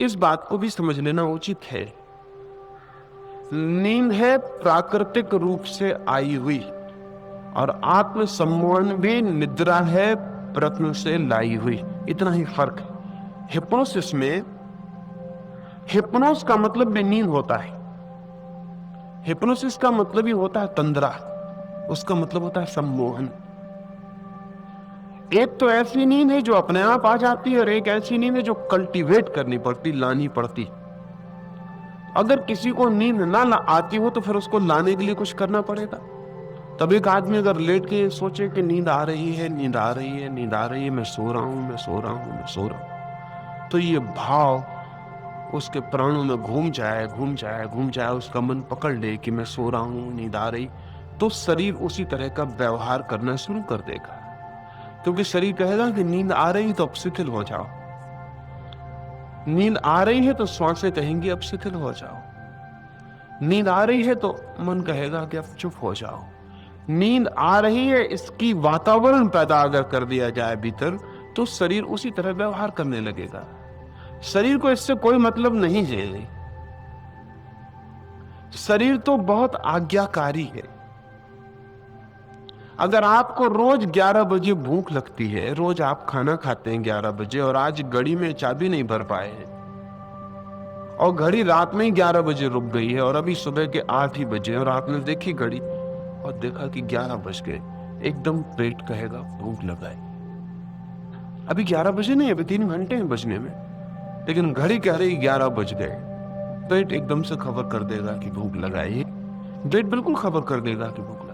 इस बात को भी समझ लेना उचित है। नींद है प्राकृतिक रूप से आई हुई और आत्म सम्मोहन भी निद्रा है प्रत्न से लाई हुई। इतना ही फर्क है। हिप्नोसिस में हिप्नोस का मतलब भी नींद होता है। हिप्नोसिस का मतलब ही होता है तंद्रा, उसका मतलब होता है सम्मोहन। एक तो ऐसी नींद है जो अपने आप आ जाती है और एक ऐसी नींद है जो कल्टीवेट करनी पड़ती, लानी पड़ती। अगर किसी को नींद ना आती हो तो फिर उसको लाने के लिए कुछ करना पड़ेगा। तब एक आदमी अगर लेट के सोचे कि नींद आ रही है, नींद आ रही है, नींद आ रही है, मैं सो रहा हूं, मैं सो रहा हूं, मैं सो रहा हूं, तो ये भाव उसके प्राणों में घूम जाए, घूम जाए, घूम जाए, उसका मन पकड़ ले कि मैं सो रहा हूं, नींद आ रही, तो शरीर उसी तरह का व्यवहार करना शुरू कर देगा। क्योंकि शरीर कहेगा कि नींद आ रही तो अब शिथिल हो जाओ, नींद आ रही है तो श्वासें कहेंगी अब शिथिल हो जाओ, नींद आ रही है तो मन कहेगा कि अब चुप हो जाओ। नींद आ रही है इसकी वातावरण पैदा अगर कर दिया जाए भीतर, तो शरीर उसी तरह व्यवहार करने लगेगा। शरीर को इससे कोई मतलब नहीं है। शरीर तो बहुत आज्ञाकारी है। अगर आपको रोज 11 बजे भूख लगती है, रोज आप खाना खाते हैं 11 बजे, और आज घड़ी में चाबी नहीं भर पाए हैं और घड़ी रात में ही 11 बजे रुक गई है और अभी सुबह के 8 ही बजे, और आपने देखी घड़ी और देखा कि 11 बज गए, एकदम पेट कहेगा भूख लगा है। अभी 11 बजे नहीं, अभी 3 घंटे हैं बजने में, लेकिन घड़ी कह रही 11 बज गए। पेट एकदम से खबर कर देगा कि भूख लगा है। पेट बिल्कुल खबर कर देगा कि भूख लगा।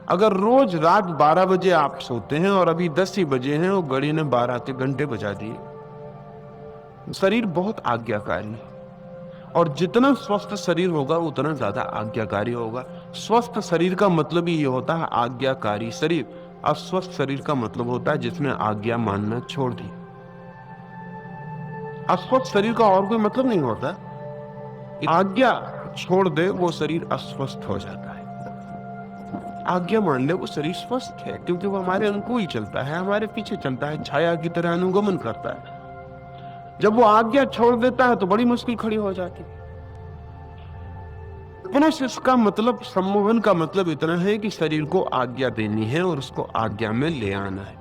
अगर रोज रात 12 बजे आप सोते हैं और अभी 10 ही बजे हैं और घड़ी ने 12 के घंटे बजा दिए, शरीर बहुत आज्ञाकारी है। और जितना स्वस्थ शरीर होगा उतना ज्यादा आज्ञाकारी होगा। स्वस्थ शरीर का मतलब ही ये होता है आज्ञाकारी शरीर। अस्वस्थ शरीर का मतलब होता है जिसने आज्ञा मानना छोड़ दी। अस्वस्थ शरीर का और कोई मतलब नहीं होता। आज्ञा छोड़ दे वो शरीर अस्वस्थ हो जाता है, आज्ञा मान ले वो शरीर स्वस्थ है, क्योंकि वो हमारे अनुकूल चलता है, हमारे पीछे चलता है, छाया की तरह अनुगमन करता है। जब वो आज्ञा छोड़ देता है तो बड़ी मुश्किल खड़ी हो जाती है। हिप्नोसिस का मतलब, सम्मोहन का मतलब इतना है कि शरीर को आज्ञा देनी है और उसको आज्ञा में ले आना है।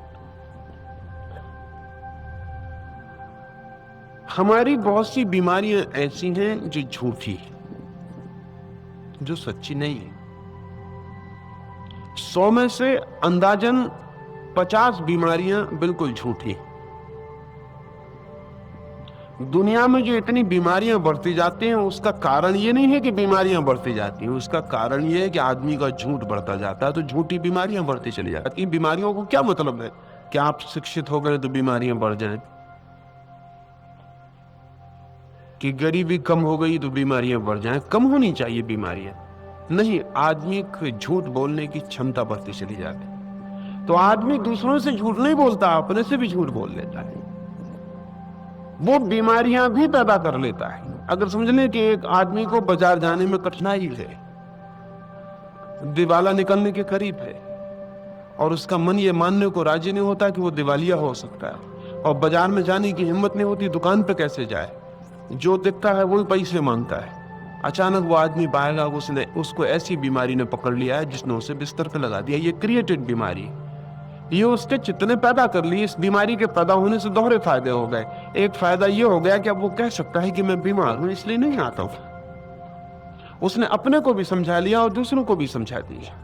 हमारी बहुत सी बीमारियां ऐसी हैं जो झूठी है, जो सच्ची नहीं है। 100 में से अंदाजन 50 बीमारियां बिल्कुल झूठी हैं। दुनिया में जो इतनी बीमारियां बढ़ती जाती हैं उसका कारण ये नहीं है कि बीमारियां बढ़ती जाती हैं, उसका कारण ये है कि आदमी का झूठ बढ़ता जाता है, तो झूठी बीमारियां बढ़ती चली जाती हैं। बीमारियों को क्या मतलब है कि आप शिक्षित हो गए तो बीमारियां बढ़ जाएं, कि गरीबी कम हो गई तो बीमारियां बढ़ जाएं। कम होनी चाहिए बीमारियां, नहीं, आदमी की झूठ बोलने की क्षमता बढ़ती चली जाती। तो आदमी दूसरों से झूठ नहीं बोलता, अपने से भी झूठ बोल लेता है, वो बीमारियां भी पैदा कर लेता है। अगर समझ लें कि एक आदमी को बाजार जाने में कठिनाई है, दिवाला निकलने के करीब है, और उसका मन ये मानने को राजी नहीं होता कि वो दिवालिया हो सकता है, और बाजार में जाने की हिम्मत नहीं होती, दुकान पे कैसे जाए, जो दिखता है वही पैसे मांगता है। अचानक वो आदमी पाएगा उसको ऐसी बीमारी ने पकड़ लिया है जिसने उसे बिस्तर पे लगा दिया। ये क्रिएटेड बीमारी, ये उसके चित्त ने पैदा कर ली। इस बीमारी के पैदा होने से दोहरे फायदे हो गए। एक फायदा ये हो गया कि अब वो कह सकता है कि मैं बीमार हूं इसलिए नहीं आता हूं। उसने अपने को भी समझा लिया और दूसरों को भी समझा दिया।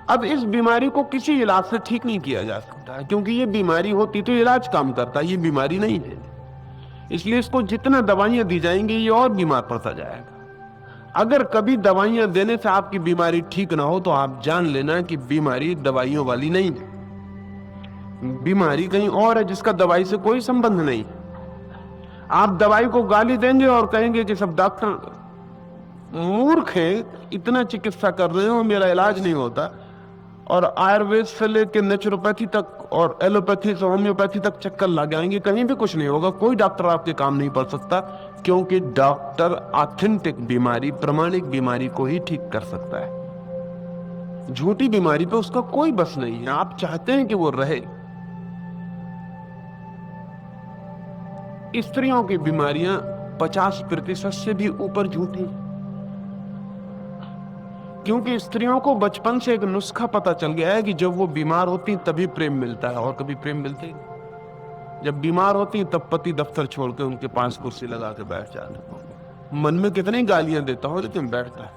अब इस बीमारी को किसी इलाज से ठीक नहीं किया जा सकता है, क्योंकि ये बीमारी होती तो इलाज काम करता, ये बीमारी नहीं है। इसलिए इसको जितना दवाइयां दी जाएंगी ये और बीमार पड़ता जाएगा। अगर कभी दवाइयां देने से आपकी बीमारी ठीक ना हो तो आप जान लेना कि बीमारी दवाइयों वाली नहीं है, बीमारी कहीं और है जिसका दवाई से कोई संबंध नहीं। आप दवाई को गाली देंगे और कहेंगे कि सब डॉक्टर मूर्ख हैं, इतना चिकित्सा कर रहे हो, मेरा इलाज नहीं होता, और आयुर्वेद से लेकर नेचुरोपैथी तक और एलोपैथी से होम्योपैथी तक चक्कर लग जाएंगे, कहीं भी कुछ नहीं होगा। कोई डॉक्टर आपके काम नहीं पड़ सकता, क्योंकि डॉक्टर ऑथेंटिक बीमारी, प्रमाणिक बीमारी को ही ठीक कर सकता है। झूठी बीमारी पे उसका कोई बस नहीं है। आप चाहते हैं कि वो रहे, स्त्रियों की बीमारियां 50% से भी ऊपर झूठी, क्योंकि स्त्रियों को बचपन से एक नुस्खा पता चल गया है कि जब वो बीमार होती तभी प्रेम मिलता है और कभी प्रेम मिलते ही नहीं। जब बीमार होती तब पति दफ्तर छोड़ के उनके पास कुर्सी लगा के बैठ जाता, मन में कितनी गालियां देता हो लेकिन बैठता है।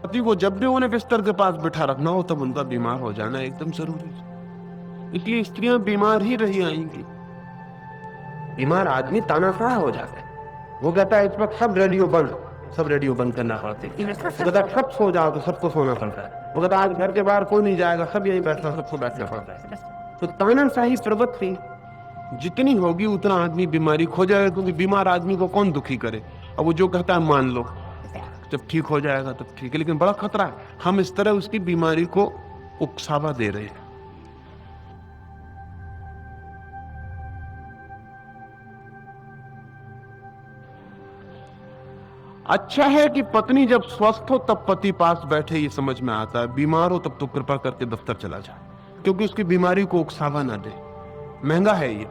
पति को जब भी उन्हें बिस्तर के पास बिठा रखना हो तब उनका बीमार हो जाना एकदम जरूरी है। इसलिए स्त्रियां बीमार ही रही आएंगी। बीमार आदमी तानाशाह हो जाता है, वो कहता है इस वक्त सब रेडियो बंद करना पड़ता है, वो कहता है सब सो जाओ तो सबको सोना पड़ता है, वो कहता है आज घर के बाहर कोई नहीं जाएगा, सब यहीं बैठना, सबको बैठना पड़ता है। तो तानाशाही प्रवृत्ति जितनी होगी उतना आदमी बीमारी खो जाएगा, क्योंकि बीमार आदमी को कौन दुखी करे। अब वो जो कहता है मान लो, जब ठीक हो जाएगा तब ठीक है, लेकिन बड़ा खतरा है हम इस तरह उसकी बीमारी को उकसावा दे रहे हैं। अच्छा है कि पत्नी जब स्वस्थ हो तब पति पास बैठे, ये समझ में आता है। बीमार हो तब तो कृपा करके दफ्तर चला जाए, क्योंकि उसकी बीमारी को उकसावा ना दे। महंगा है ये।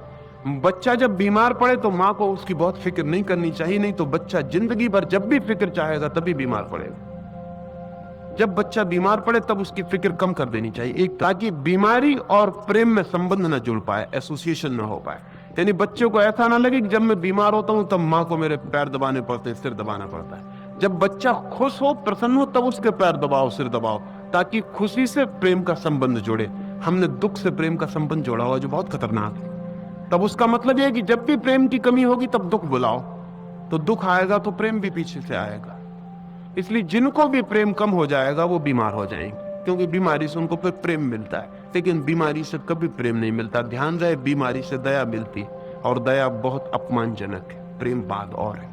बच्चा जब बीमार पड़े तो माँ को उसकी बहुत फिक्र नहीं करनी चाहिए, नहीं तो बच्चा जिंदगी भर जब भी फिक्र चाहेगा तभी बीमार पड़ेगा। जब बच्चा बीमार पड़े तब उसकी फिक्र कम कर देनी चाहिए, एक ताकि बीमारी और प्रेम में संबंध न जुड़ पाए, एसोसिएशन न हो पाए। यानी बच्चों को ऐसा ना लगे कि जब मैं बीमार होता हूं तब माँ को मेरे पैर दबाने पड़ते हैं, सिर दबाना पड़ता है। जब बच्चा खुश हो, प्रसन्न हो, तब उसके पैर दबाओ, सिर दबाओ, ताकि खुशी से प्रेम का संबंध जुड़े। हमने दुख से प्रेम का संबंध जोड़ा हुआ जो बहुत खतरनाक है। तब उसका मतलब यह है कि जब भी प्रेम की कमी होगी तब दुख बुलाओ, तो दुख आएगा तो प्रेम भी पीछे से आएगा। इसलिए जिनको भी प्रेम कम हो जाएगा वो बीमार हो जाएंगे, क्योंकि बीमारी से उनको फिर प्रेम मिलता है, लेकिन बीमारी से कभी प्रेम नहीं मिलता। ध्यान रहे, बीमारी से दया मिलती है, और दया बहुत अपमानजनक है, प्रेम बात और है,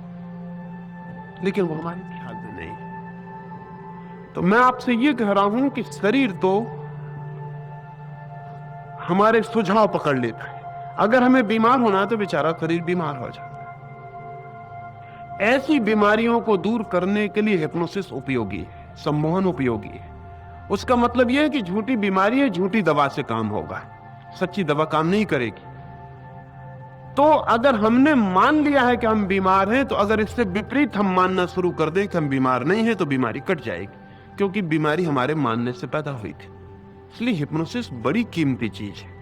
लेकिन वो हमारे ख्याल में नहीं है। तो मैं आपसे ये कह रहा हूं कि शरीर तो हमारे सुझाव पकड़ लेता है। अगर हमें बीमार होना है तो बेचारा शरीर बीमार हो जाता है। ऐसी बीमारियों को दूर करने के लिए हिप्नोसिस उपयोगी है, सम्मोहन उपयोगी है। उसका मतलब यह है कि झूठी बीमारी है, झूठी दवा से काम होगा, सच्ची दवा काम नहीं करेगी। तो अगर हमने मान लिया है कि हम बीमार हैं, तो अगर इससे विपरीत हम मानना शुरू कर दें कि हम बीमार नहीं हैं, तो बीमारी कट जाएगी, क्योंकि बीमारी हमारे मानने से पैदा हुई थी। इसलिए हिप्नोसिस बड़ी कीमती चीज है।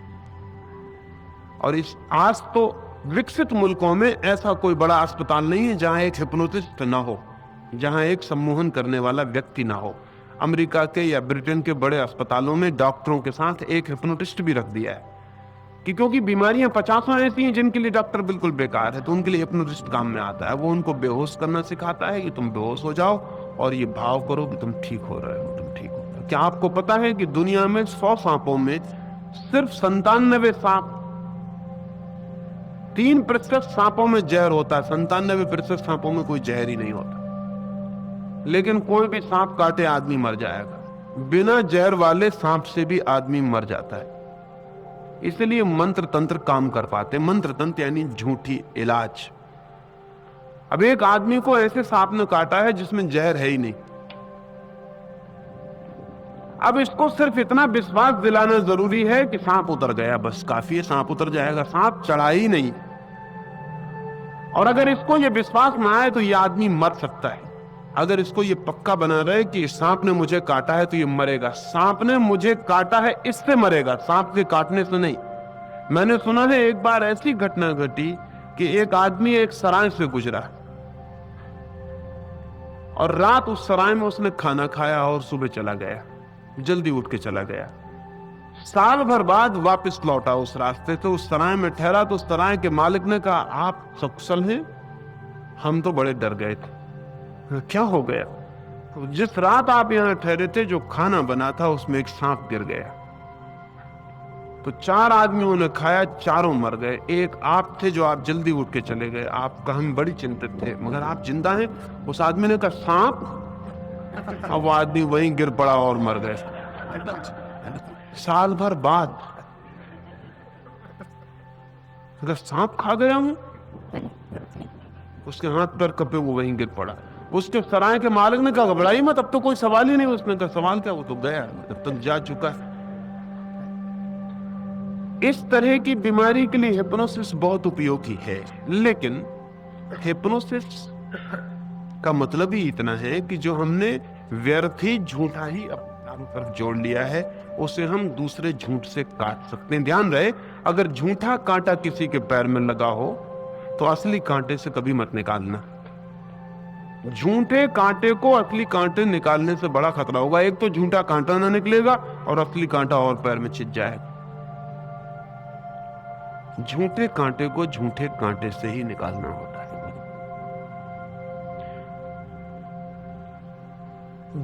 और इस आज तो विकसित मुल्कों में ऐसा कोई बड़ा अस्पताल नहीं है जहां एक हिप्नोटिस्ट ना हो, जहां एक सम्मोहन करने वाला व्यक्ति ना हो। अमेरिका के या ब्रिटेन के बड़े अस्पतालों में डॉक्टरों के साथ एक हिप्नोटिस्ट भी रख दिया है, क्योंकि बीमारियां 50 ऐसी हैं जिनके लिए डॉक्टर बिल्कुल बेकार है, तो उनके लिए हिप्नोटिस्ट काम में आता है। वो उनको बेहोश करना सिखाता है कि तुम बेहोश हो जाओ और ये भाव करो कि तुम ठीक हो रहे हो, तुम ठीक हो। क्या आपको पता है कि दुनिया में 100 सांपों में सिर्फ 97 सांप, 3% सांपों में जहर होता है, 97% सांपों में कोई जहर ही नहीं होता। लेकिन कोई भी सांप काटे आदमी मर जाएगा। बिना जहर वाले सांप से भी आदमी मर जाता है। इसलिए मंत्र तंत्र काम कर पाते। मंत्र तंत्र यानी झूठी इलाज। अब एक आदमी को ऐसे सांप ने काटा है जिसमें जहर है ही नहीं। अब इसको सिर्फ इतना विश्वास दिलाना जरूरी है कि सांप उतर गया, बस काफी है, सांप उतर जाएगा, सांप चढ़ा ही नहीं। और अगर इसको ये विश्वास ना आए तो ये आदमी मर सकता है। अगर इसको ये पक्का बना रहे कि सांप ने मुझे काटा है तो ये मरेगा, सांप ने मुझे काटा है इससे मरेगा, सांप के काटने से नहीं। मैंने सुना है एक बार ऐसी घटना घटी कि एक आदमी एक सराय से गुजरा और रात उस सराय में उसने खाना खाया और सुबह चला गया, जल्दी उठ के चला गया। साल भर बाद वापस लौटा उस रास्ते से, उस सराय में ठहरा तो उस सराय के मालिक ने कहा, आप सकुशल हैं? हम तो बड़े डर गए थे। क्या हो गया? तो जिस रात आप यहां ठहरे थे जो खाना बना था उसमें एक सांप गिर गया, तो 4 आदमियों ने खाया, चारों मर गए। एक आप थे जो आप जल्दी उठ के चले गए, आपका हम बड़ी चिंतित थे, मगर आप जिंदा हैं। उस आदमी ने कहा, सांप? अब वो आदमी वहीं गिर पड़ा और मर गए। साल भर बाद अगर सांप खा गया हूं, उसके हाथ पर कपे, वो वहीं गिर पड़ा। उसके सराय के मालिक ने कहा, घबराई मत, अब तो कोई सवाल ही नहीं। उसने कहा, सवाल क्या, वो तो गया, तब तक जा चुका है। इस तरह की बीमारी के लिए हिप्नोसिस बहुत उपयोगी है, लेकिन हिप्नोसिस का मतलब ही इतना है कि जो हमने व्यर्थ ही झूठा ही अपनी तरफ जोड़ लिया है, उसे हम दूसरे झूठ से काट सकते हैं। ध्यान रहे, अगर झूठा कांटा किसी के पैर में लगा हो तो असली कांटे से कभी मत निकालना। झूठे कांटे को असली कांटे निकालने से बड़ा खतरा होगा। एक तो झूठा कांटा ना निकलेगा और असली कांटा और पैर में छिप जाएगा। झूठे कांटे को झूठे कांटे से ही निकालना होता है।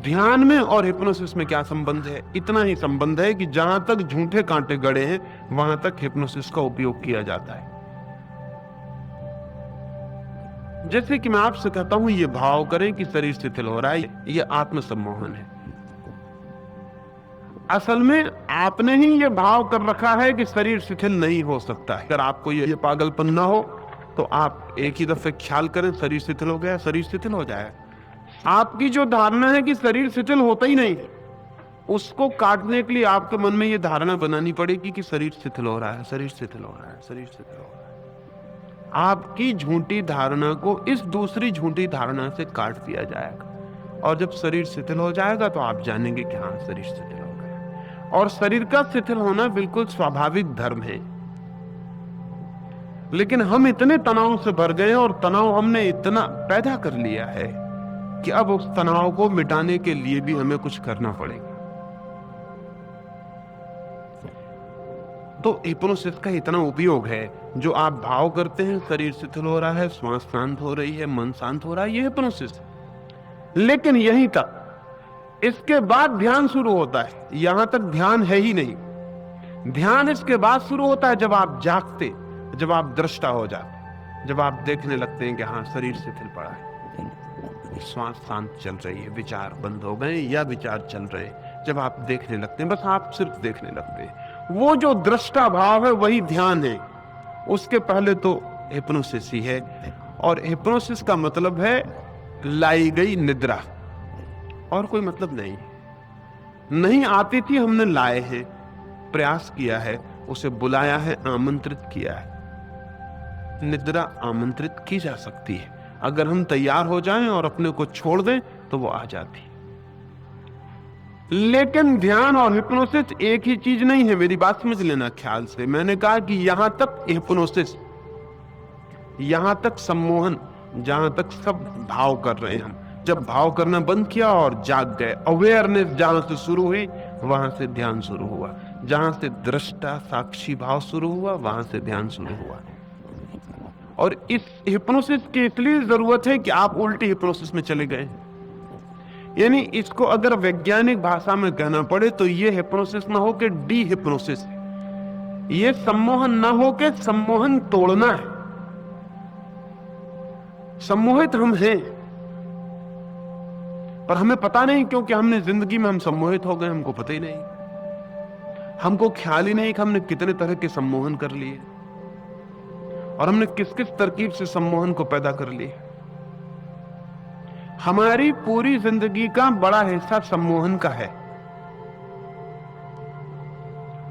ध्यान में और हिप्नोसिस में क्या संबंध है? इतना ही संबंध है कि जहां तक झूठे कांटे गड़े हैं वहां तक हिप्नोसिस का उपयोग किया जाता है। जैसे कि मैं आपसे कहता हूं, ये भाव करें कि शरीर शिथिल हो रहा है, ये आत्मसम्मोहन है। असल में आपने ही ये भाव कर रखा है कि शरीर शिथिल नहीं हो सकता है। अगर आपको ये पागलपन ना हो तो आप एक ही दफे ख्याल करें शरीर शिथिल हो गया, शरीर शिथिल हो जाएगा। आपकी जो धारणा है कि शरीर शिथिल होता ही नहीं, उसको काटने के लिए आपके मन में ये धारणा बनानी पड़ेगी कि शरीर शिथिल हो रहा है, शरीर शिथिल हो रहा है, शरीर शिथिल हो रहा है। आपकी झूठी धारणा को इस दूसरी झूठी धारणा से काट दिया जाएगा, और जब शरीर शिथिल हो जाएगा तो आप जानेंगे कि हाँ, शरीर शिथिल हो गया। और शरीर का शिथिल होना बिल्कुल स्वाभाविक धर्म है। लेकिन हम इतने तनाव से भर गए और तनाव हमने इतना पैदा कर लिया है कि अब उस तनाव को मिटाने के लिए भी हमें कुछ करना पड़ेगा। तो हिप्नोसिस का इतना उपयोग है, जो आप भाव करते हैं शरीर शिथिल हो रहा है, श्वास शांत हो रही है, मन शांत हो रहा है, ये हिप्नोसिस है। लेकिन यहीं तक, इसके बाद ध्यान शुरू होता है। यहां तक ध्यान है ही नहीं। ध्यान इसके बाद शुरू होता है जब आप जागते, जब आप दृष्टा हो जाते, जब आप देखने लगते हैं कि हाँ, शरीर शिथिल पड़ा है, श्वास शांत चल रही है, विचार बंद हो गए या विचार चल रहे हैं। जब आप देखने लगते हैं, बस आप सिर्फ देखने लगते हैं, वो जो दृष्टा भाव है वही ध्यान है। उसके पहले तो हिप्नोसिस ही है। और हिप्नोसिस का मतलब है लाई गई निद्रा, और कोई मतलब नहीं आती थी, हमने लाए हैं, प्रयास किया है, उसे बुलाया है, आमंत्रित किया है। निद्रा आमंत्रित की जा सकती है, अगर हम तैयार हो जाएं और अपने को छोड़ दें तो वो आ जाती। लेकिन ध्यान और हिप्नोसिस एक ही चीज नहीं है, मेरी बात समझ लेना ख्याल से। मैंने कहा कि यहां तक हिप्नोसिस, यहां तक सम्मोहन, जहां तक सब भाव कर रहे हैं हम। जब भाव करना बंद किया और जाग गए, अवेयरनेस जहां से शुरू हुई वहां से ध्यान शुरू हुआ। जहां से दृष्टा साक्षी भाव शुरू हुआ वहां से ध्यान शुरू हुआ। और इस हिप्नोसिस की इसलिए जरूरत है कि आप उल्टी हिप्नोसिस में चले गए। यानी इसको अगर वैज्ञानिक भाषा में कहना पड़े तो ये हिप्नोसिस ना हो के डी हिप्नोसिस है। ये सम्मोहन ना हो के सम्मोहन तोड़ना है। सम्मोहित हम हैं, पर हमें पता नहीं, क्योंकि हमने जिंदगी में हम सम्मोहित हो गए, हमको पता ही नहीं। हमको ख्याल ही नहीं कि हमने कितने तरह के सम्मोहन कर लिए और हमने किस किस तरकीब से सम्मोहन को पैदा कर लिया। हमारी पूरी जिंदगी का बड़ा हिस्सा सम्मोहन का है।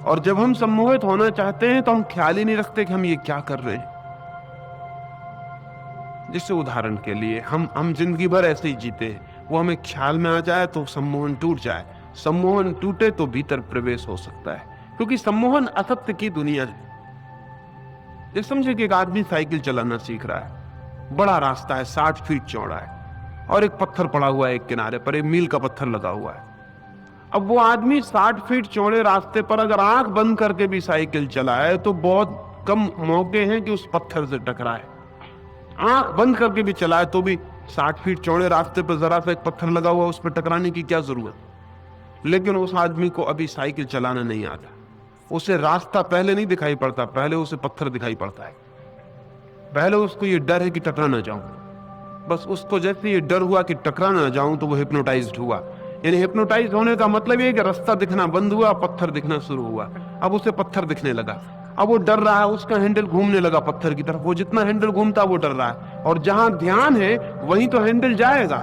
और जब हम सम्मोहित होना चाहते हैं तो हम ख्याल ही नहीं रखते कि हम ये क्या कर रहे हैं। जिससे उदाहरण के लिए हम जिंदगी भर ऐसे ही जीते हैं, वो हमें ख्याल में आ जाए तो सम्मोहन टूट जाए, सम्मोहन टूटे तो भीतर प्रवेश हो सकता है। क्योंकि सम्मोहन असत्य की दुनिया है। जैसे समझे कि एक आदमी साइकिल चलाना सीख रहा है, बड़ा रास्ता है, 60 फीट चौड़ा है, और एक पत्थर पड़ा हुआ है एक किनारे पर, एक मील का पत्थर लगा हुआ है। अब वो आदमी 60 फीट चौड़े रास्ते पर अगर आंख बंद करके भी साइकिल चलाए तो बहुत कम मौके हैं कि उस पत्थर से टकराए। आंख बंद करके भी चलाए तो भी 60 फीट चौड़े रास्ते पर जरा सा एक पत्थर लगा हुआ, उस पर टकराने की क्या जरूरत। लेकिन उस आदमी को अभी साइकिल चलाना नहीं आता। उसे रास्ता पहले नहीं दिखाई पड़ता, पहले उसे पत्थर दिखाई पड़ता है। पहले उसको ये डर है कि टकरा ना जाऊं। बस उसको जैसे ये डर हुआ कि टकरा ना जाऊं तो वो हिप्नोटाइज्ड हुआ। यानी हिप्नोटाइज होने का मतलब ये कि रास्ता दिखना बंद हुआ, पत्थर दिखना शुरू हुआ। अब उसे पत्थर दिखने लगा, अब वो डर रहा है, उसका हैंडल घूमने लगा पत्थर की तरफ। वो जितना हैंडल घूमता वो डर रहा है, और जहां ध्यान है वहीं तो हैंडल जाएगा।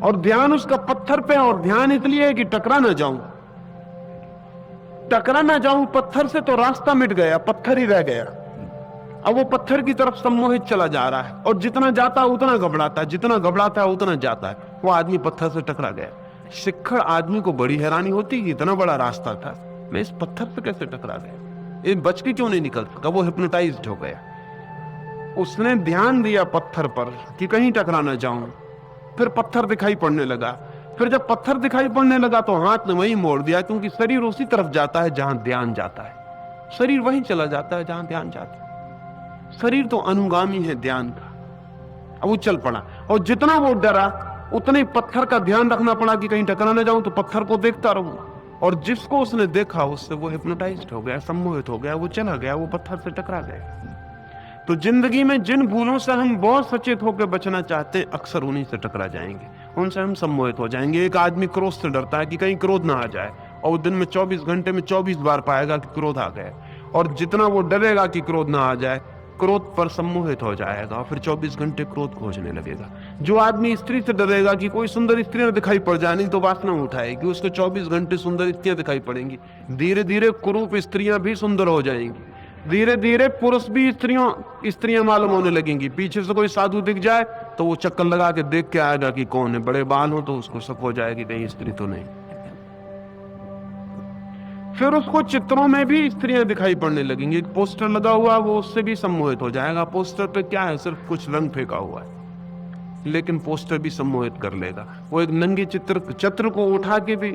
और ध्यान उसका पत्थर पे, और ध्यान इसलिए है कि टकरा ना जाऊं। टकरा ना जाऊं पत्थर से तो रास्ता मिट गया, पत्थर ही रह गया। अब वो पत्थर की तरफ सम्मोहित चला जा रहा है और जितना जाता है उतना घबराता है, जितना घबराता है उतना जाता है। वो आदमी पत्थर से टकरा गया। सिक्खड़ आदमी को बड़ी हैरानी होती कि इतना बड़ा रास्ता था, मैं इस पत्थर से कैसे टकरा गया, ये बच के क्यों नहीं निकल सका। वो हिप्नोटाइज्ड हो गया। उसने ध्यान दिया पत्थर पर कि कहीं टकरा ना जाऊं। फिर पत्थर दिखाई पड़ने लगा। फिर जब पत्थर दिखाई पड़ने लगा तो हाथ ने वहीं मोड़ दिया, क्योंकि शरीर उसी तरफ जाता है जहां ध्यान जाता है। शरीर वहीं चला जाता है जहां ध्यान जाता है। शरीर तो अनुगामी है ध्यान का। अब वो चल पड़ा और जितना वो डरा उतने पत्थर का ध्यान रखना पड़ा कि कहीं टकरा ना जाऊं, तो पत्थर को देखता रहूं। और जिसको उसने देखा उससे वो हिप्नोटाइज्ड हो गया, सम्मोहित हो गया, वो चला गया, वो पत्थर से टकरा गया। तो जिंदगी में जिन भूलों से हम बहुत सचेत होकर बचना चाहते हैं, अक्सर उन्हीं से टकरा जाएंगे, उनसे हम सम्मोहित हो जाएंगे। एक आदमी क्रोध से डरता है कि कहीं क्रोध ना आ जाए, और वो दिन में 24 घंटे में 24 बार पाएगा कि क्रोध आ गया। और जितना वो डरेगा कि क्रोध ना आ जाए, क्रोध पर सम्मोहित हो जाएगा और फिर 24 घंटे क्रोध खोजने लगेगा। जो आदमी स्त्री से डरेगा कि कोई सुंदर स्त्री न दिखाई पड़ जाए, नहीं तो वासना उठाएगी, उसको 24 घंटे सुंदर स्त्रियां दिखाई पड़ेंगी। धीरे धीरे कुरूप स्त्रियां भी सुंदर हो जाएंगी। धीरे धीरे पुरुष भी स्त्रियां मालूम होने लगेंगी। पीछे से कोई साधु दिख जाए तो वो चक्कर लगा के देख के आएगा कि कौन है। बड़े बाल हो तो उसको शक हो जाएगी कहीं स्त्री तो नहीं। फिर उसको चित्रों में भी स्त्रियां दिखाई पड़ने लगेंगी। एक पोस्टर लगा हुआ, वो उससे भी सम्मोहित हो जाएगा। पोस्टर पे क्या है, सिर्फ कुछ रंग फेंका हुआ है, लेकिन पोस्टर भी सम्मोहित कर लेगा। वो एक नंगे चित्र को उठा के भी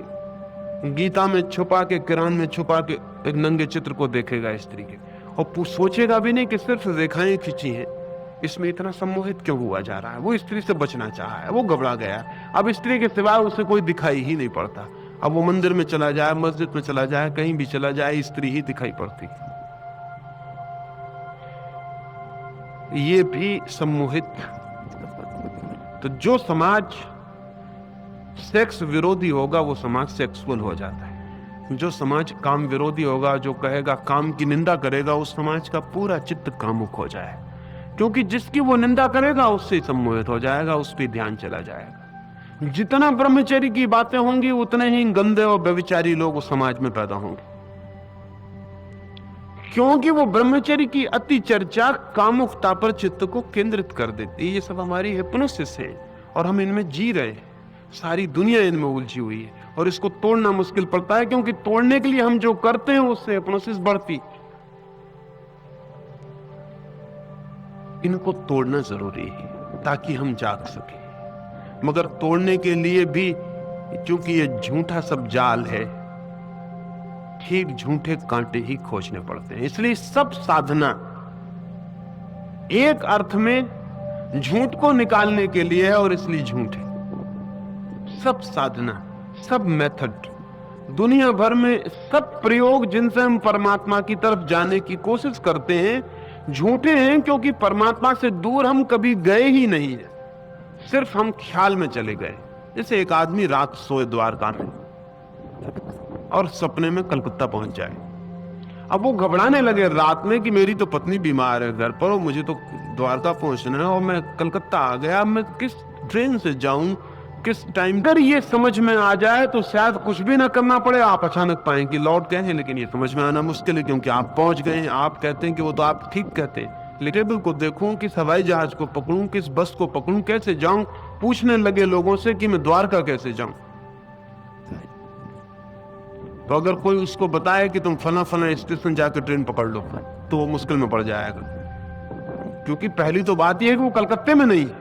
गीता में छुपा के, कुरान में छुपा के एक नंगे चित्र को देखेगा स्त्री के, और सोचेगा भी नहीं कि सिर्फ रेखाएं खींची हैं, इसमें इतना सम्मोहित क्यों हुआ जा रहा है। वो स्त्री से बचना चाहा है, वो घबरा गया। अब स्त्री के सिवाय उसे कोई दिखाई ही नहीं पड़ता। अब वो मंदिर में चला जाए, मस्जिद में चला जाए, कहीं भी चला जाए, स्त्री ही दिखाई पड़ती। ये भी सम्मोहित। तो जो समाज सेक्स विरोधी होगा वो समाज सेक्सुअल हो जाता है। जो समाज काम विरोधी होगा, जो कहेगा, काम की निंदा करेगा, उस समाज का पूरा चित्त कामुक हो जाए, क्योंकि जिसकी वो निंदा करेगा उससे सम्मोहित हो जाएगा, उस पर ध्यान चला जाएगा। जितना ब्रह्मचर्य की बातें होंगी उतने ही गंदे और व्यभिचारी लोग उस समाज में पैदा होंगे, क्योंकि वो ब्रह्मचर्य की अति चर्चा कामुकता पर चित्त को केंद्रित कर देती है। ये सब हमारी हिप्नोसिस है और हम इनमें जी रहे हैं। सारी दुनिया इनमें उलझी हुई है और इसको तोड़ना मुश्किल पड़ता है, क्योंकि तोड़ने के लिए हम जो करते हैं उससे हिप्नोसिस बढ़ती। इनको तोड़ना जरूरी है ताकि हम जाग सके। मगर तोड़ने के लिए भी, क्योंकि ये झूठा सब जाल है, ठीक झूठे कांटे ही खोजने पड़ते हैं। इसलिए सब साधना एक अर्थ में झूठ को निकालने के लिए है, और इसलिए झूठ है। सब साधना, सब मेथड, दुनिया भर में सब प्रयोग जिनसे हम परमात्मा की तरफ जाने की कोशिश करते हैं, झूठे हैं, क्योंकि परमात्मा से दूर हम कभी गए ही नहीं है, सिर्फ हम ख्याल में चले गए। जैसे एक आदमी रात सोए द्वारका में और सपने में कलकत्ता पहुंच जाए। अब वो घबराने लगे रात में कि मेरी तो पत्नी बीमार है घर पर और मुझे तो द्वारका पहुंचना है और मैं कलकत्ता आ गया, मैं किस ट्रेन से जाऊं, किस टाइम। अगर ये समझ में आ जाए तो शायद कुछ भी ना करना पड़े, आप अचानक पाएं कि लौट गए हैं। लेकिन ये समझ में आना मुश्किल है, क्योंकि आप पहुंच गए हैं। आप कहते हैं कि वो तो आप ठीक कहते हैं, टेबल को देखूं, किस हवाई जहाज को पकड़ूं, किस बस को पकड़ूं, कैसे जाऊं। पूछने लगे लोगों से कि मैं द्वारका कैसे जाऊं। तो अगर कोई उसको बताए कि तुम फला फला स्टेशन जाकर ट्रेन पकड़ लो, तो वो मुश्किल में पड़ जाएगा, क्योंकि पहली तो बात यह है कि वो कलकत्ते में नहीं है।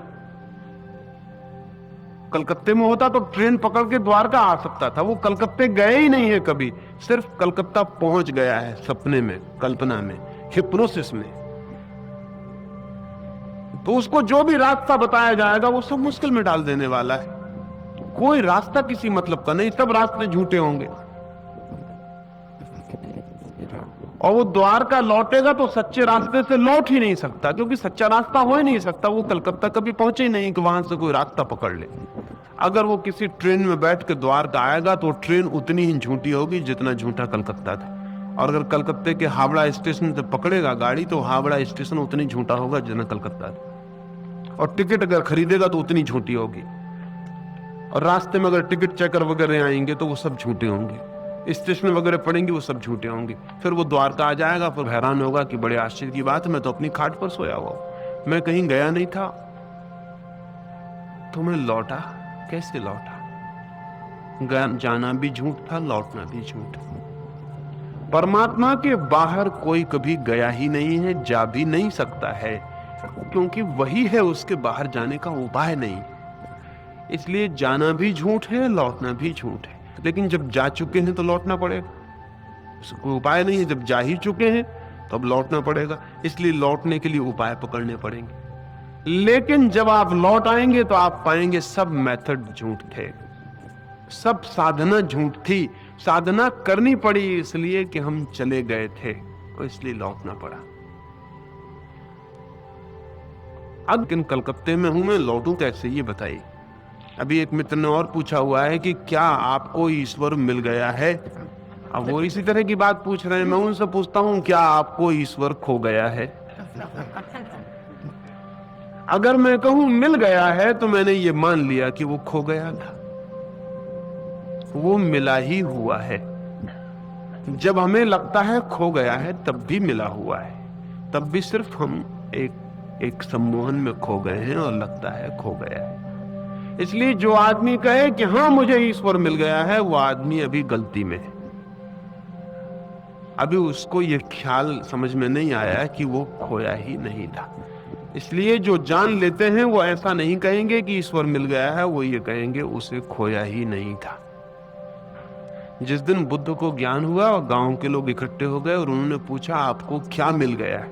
कलकत्ते में होता तो ट्रेन पकड़ के द्वारका आ सकता था। वो कलकत्ते गए ही नहीं है कभी, सिर्फ कलकत्ता पहुंच गया है सपने में, कल्पना में, हिप्नोसिस में। तो उसको जो भी रास्ता बताया जाएगा वो सब मुश्किल में डाल देने वाला है। कोई रास्ता किसी मतलब का नहीं, सब रास्ते झूठे होंगे। और वो द्वारका लौटेगा तो सच्चे रास्ते से लौट ही नहीं सकता, क्योंकि सच्चा रास्ता हो ही नहीं सकता। वो कलकत्ता कभी पहुंचे ही नहीं कि वहां से कोई रास्ता पकड़ ले। अगर वो किसी ट्रेन में बैठ के द्वारका आएगा तो ट्रेन उतनी ही झूठी होगी जितना झूठा कलकत्ता था। और अगर कलकत्ते के हावड़ा स्टेशन से पकड़ेगा गाड़ी तो हावड़ा स्टेशन उतनी झूठा होगा जितना कलकत्ता था। और टिकट अगर खरीदेगा तो उतनी झूठी होगी। और रास्ते में अगर टिकट चेकर वगैरह आएंगे तो वो सब झूठे होंगे। स्टेशन वगैरह पड़ेंगे वो सब झूठे होंगे। फिर वो द्वारका आ जाएगा, फिर हैरान होगा कि बड़े आश्चर्य की बात है, मैं तो अपनी खाट पर सोया हुआ हूं, मैं कहीं गया नहीं था। तो मैं लौटा कैसे? लौटा जाना भी झूठ था, लौटना भी झूठ। परमात्मा के बाहर कोई कभी गया ही नहीं है, जा भी नहीं सकता है, क्योंकि वही है, उसके बाहर जाने का उपाय नहीं। इसलिए जाना भी झूठ है, लौटना भी झूठ है। लेकिन जब जा चुके हैं तो लौटना पड़ेगा, कोई उपाय नहीं है। जब जा ही चुके हैं तो अब लौटना पड़ेगा, इसलिए लौटने के लिए उपाय पकड़ने पड़ेंगे। लेकिन जब आप लौट आएंगे तो आप पाएंगे सब मेथड झूठ थे, सब साधना झूठ थी। साधना करनी पड़ी इसलिए कि हम चले गए थे, और इसलिए लौटना पड़ा। अब किन कलकत्ते में हूं मैं, लौटूं कैसे ये बताइए। अभी एक मित्र ने और पूछा हुआ है कि क्या आपको ईश्वर मिल गया है। अब वो इसी तरह की बात पूछ रहे हैं। मैं उनसे पूछता हूं, क्या आपको ईश्वर खो गया है? अगर मैं कहूं मिल गया है तो मैंने ये मान लिया कि वो खो गया था। वो मिला ही हुआ है। जब हमें लगता है खो गया है तब भी मिला हुआ है, तब भी सिर्फ हम एक सम्मोहन में खो गए हैं और लगता है खो गया है। इसलिए जो आदमी कहे कि हाँ मुझे ईश्वर मिल गया है, वो आदमी अभी गलती में है। अभी उसको ये ख्याल समझ में नहीं आया कि वो खोया ही नहीं था। इसलिए जो जान लेते हैं वो ऐसा नहीं कहेंगे कि ईश्वर मिल गया है, वो ये कहेंगे उसे खोया ही नहीं था। जिस दिन बुद्ध को ज्ञान हुआ और गांव के लोग इकट्ठे हो गए और उन्होंने पूछा आपको क्या मिल गया है,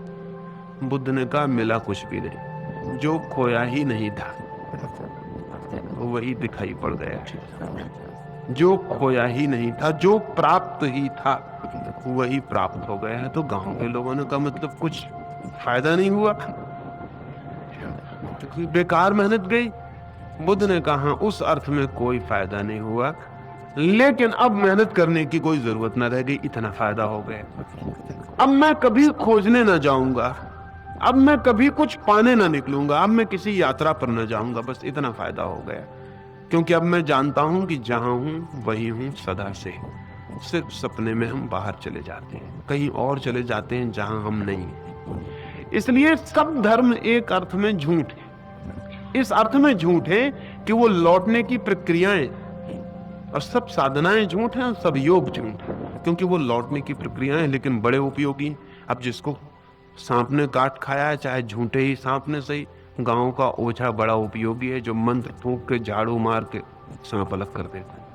बुद्ध ने कहा मिला कुछ भी नहीं, जो खोया ही नहीं था वही दिखाई पड़ गया। जो खोया ही नहीं था, जो प्राप्त ही था वही प्राप्त हो गया है। तो गांव के लोगों ने कहा मतलब कुछ फायदा नहीं हुआ, तो बेकार मेहनत गई। बुद्ध ने कहा उस अर्थ में कोई फायदा नहीं हुआ, लेकिन अब मेहनत करने की कोई जरूरत न रह गई, इतना फायदा हो गया। अब मैं कभी खोजने न जाऊंगा, अब मैं कभी कुछ पाने ना निकलूंगा, अब मैं किसी यात्रा पर न जाऊंगा, बस इतना फायदा हो गया। क्योंकि अब मैं जानता हूं कि जहां हूं वही हूं सदा से। सिर्फ सपने में हम बाहर चले जाते हैं, कहीं और चले जाते हैं जहां हम नहीं हैं। इसलिए सब धर्म एक अर्थ में झूठ है। इस अर्थ में झूठ है कि वो लौटने की प्रक्रियाएं, और सब साधनाएं झूठ हैं, सब योग झूठ है, क्योंकि वो लौटने की प्रक्रियाएं लेकिन बड़े उपयोगी। अब जिसको सांप ने काट खाया है, चाहे झूठे ही सांप ने सही, गांव का ओझा बड़ा उपयोगी है, जो मंत्र फूंक के झाड़ू मार के सांप अलग कर देता है।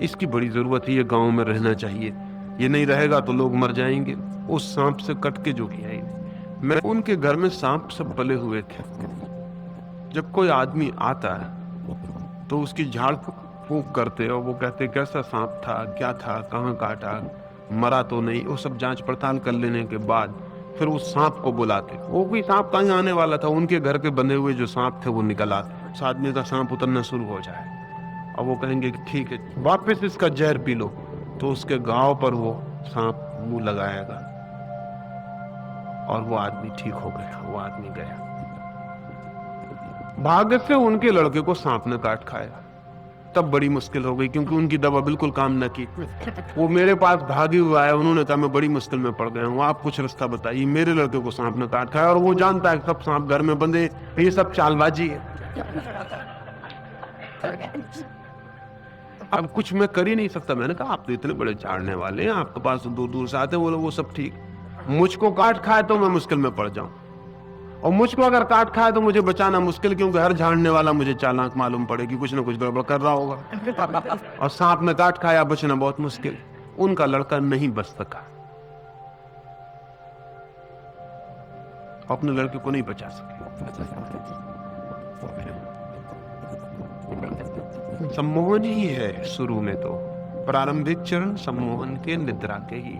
इसकी बड़ी जरूरत है, ये गांव में रहना चाहिए। ये नहीं रहेगा तो लोग मर जाएंगे उस सांप से कट के जो किया है। मैं उनके घर में सांप सब पले हुए थे। जब कोई आदमी आता है तो उसकी झाड़ फूंक करते और वो कहते कैसा सांप था, क्या था, कहाँ काटा, मरा तो नहीं, वो सब जांच पड़ताल कर लेने के बाद फिर उस सांप को बुलाते। वो कोई सांप कहीं आने वाला था, उनके घर के बंधे हुए जो सांप थे वो निकल आते। उस आदमी का सांप उतरना शुरू हो जाए और वो कहेंगे कि ठीक है वापस इसका जहर पी लो, तो उसके घाव पर वो सांप मुंह लगाएगा और वो आदमी ठीक हो गया। वो आदमी गया। भाग्य से उनके लड़के को सांप ने काट खाया, तब बड़ी मुश्किल हो गई, क्योंकि उनकी दवा बिल्कुल काम न की। वो मेरे पास भागी हुआ है, उन्होंने कहा मैं बड़ी मुश्किल में पड़ गया हूँ, आप कुछ रास्ता बताइए। मेरे लड़के को सांप ने काट खाया और वो जानता है सब सांप घर में बंधे, ये सब चालबाजी है। अब कुछ मैं कर ही नहीं सकता। मैंने कहा आप तो इतने बड़े झाड़ने वाले हैं, आपके पास दूर दूर से आते हैं वो सब ठीक, मुझको काट खाए तो मैं मुश्किल में पड़ जाऊं, और मुझको अगर काट खाए तो मुझे बचाना मुश्किल, क्योंकि हर झाड़ने वाला मुझे चालाक मालूम पड़ेगी, कुछ ना कुछ गड़बड़ कर रहा होगा। और सांप ने काट खाया, बचना बहुत मुश्किल। उनका लड़का नहीं बच सका, अपने लड़के को नहीं बचा सके। सम्मोहन ही है शुरू में, तो प्रारंभिक चरण सम्मोहन के, निद्रा के ही।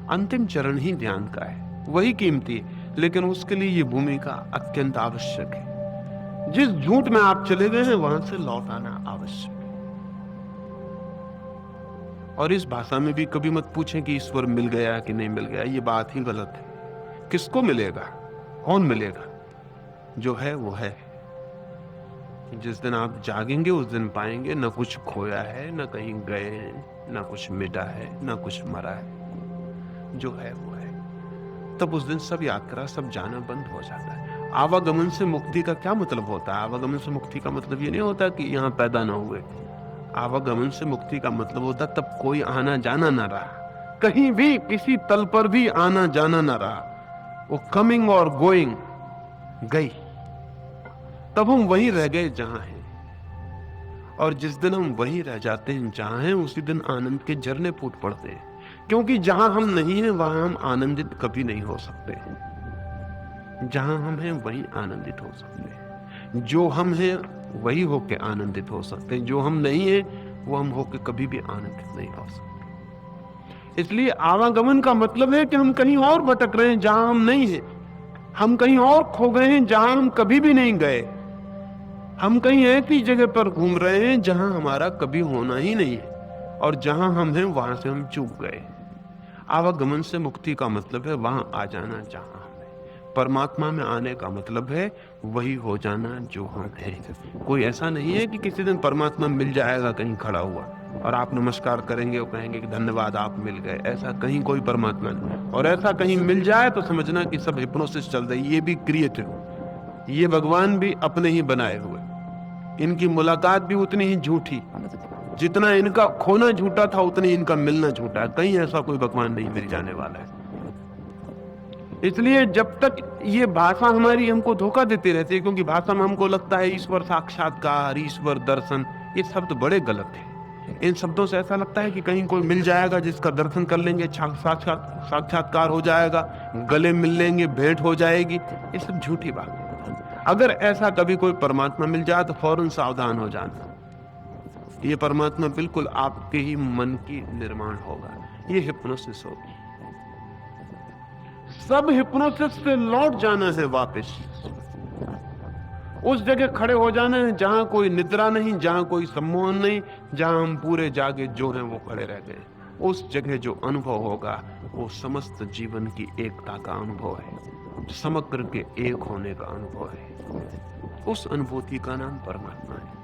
अंतिम चरण ही ध्यान का है, वही कीमती है, लेकिन उसके लिए ये भूमिका अत्यंत आवश्यक है। जिस झूठ में आप चले गए हैं वहां से लौट आना आवश्यक है। और इस भाषा में भी कभी मत पूछें कि ईश्वर मिल गया कि नहीं मिल गया, ये बात ही गलत है। किसको मिलेगा, कौन मिलेगा? जो है वो है, जिस दिन आप जागेंगे उस दिन पाएंगे न कुछ खोया है, न कहीं गए हैं, न कुछ मिटा है, न कुछ मरा है, जो है वो है। तब उस दिन सब यात्रा, सब जाना बंद हो जाता है। आवागमन से मुक्ति का क्या मतलब होता है? आवागमन से मुक्ति का मतलब ये नहीं होता कि यहाँ पैदा ना हुए। आवागमन से मुक्ति का मतलब होता तब कोई आना जाना ना रहा, कहीं भी किसी तल पर भी आना जाना ना रहा, वो कमिंग और गोइंग गई। तब हम वहीं रह गए जहां हैं। और जिस दिन हम वहीं रह जाते हैं जहां हैं, उसी दिन आनंद के झरने फूट पड़ते हैं। क्योंकि जहां हम नहीं हैं वहां हम आनंदित कभी नहीं हो सकते। जहां हम हैं वहीं आनंदित हो सकते हैं। जो हम हैं वही होके आनंदित हो सकते हैं। जो हम नहीं हैं वो हम होके कभी भी आनंदित नहीं हो सकते। इसलिए आवागमन का मतलब है कि हम कहीं और भटक रहे हैं जहां हम नहीं हैं। हम कहीं और खो गए हैं जहां हम कभी भी नहीं गए। हम कहीं ऐसी जगह पर घूम रहे हैं जहां हमारा कभी होना ही नहीं है, और जहां हम हैं वहां से हम चूक गए। आवागमन से मुक्ति का मतलब है वहां आ जाना जहां हम हैं। परमात्मा में आने का मतलब है वही हो जाना जो हम हैं। कोई ऐसा नहीं है कि किसी दिन परमात्मा मिल जाएगा कहीं खड़ा हुआ और आप नमस्कार करेंगे और कहेंगे कि धन्यवाद आप मिल गए। ऐसा कहीं कोई परमात्मा नहीं। और ऐसा कहीं मिल जाए तो समझना कि सब हिप्नोसिस चल रही, ये भी क्रिएटिव, ये भगवान भी अपने ही बनाए हुए। इनकी मुलाकात भी उतनी ही झूठी, जितना इनका खोना झूठा था उतनी इनका मिलना झूठा है। कहीं ऐसा कोई भगवान नहीं मिल जाने वाला है। इसलिए जब तक ये भाषा हमारी हमको धोखा देती रहती है, क्योंकि भाषा में हमको लगता है ईश्वर साक्षात्कार, ईश्वर दर्शन, ये शब्द बड़े गलत हैं। इन शब्दों से ऐसा लगता है कि कहीं कोई मिल जाएगा जिसका दर्शन कर लेंगे, साक्षात्कार हो जाएगा, गले मिल लेंगे, भेंट हो जाएगी। ये सब झूठी बात है। अगर ऐसा कभी कोई परमात्मा मिल जाए तो फौरन सावधान हो जाना। ये परमात्मा बिल्कुल आपके ही मन की निर्माण होगा। ये हिप्नोसिस होगी। सब हिप्नोसिस से लौट जाना है वापस। उस जगह खड़े हो जाना है जहां कोई निद्रा नहीं, जहां कोई सम्मोहन नहीं, जहां हम पूरे जागे जो हैं वो खड़े रह गए। उस जगह जो अनुभव होगा वो समस्त जीवन की एकता का अनुभव है, समग्र के एक होने का अनुभव है। उस अनुभूति का नाम परमात्मा है।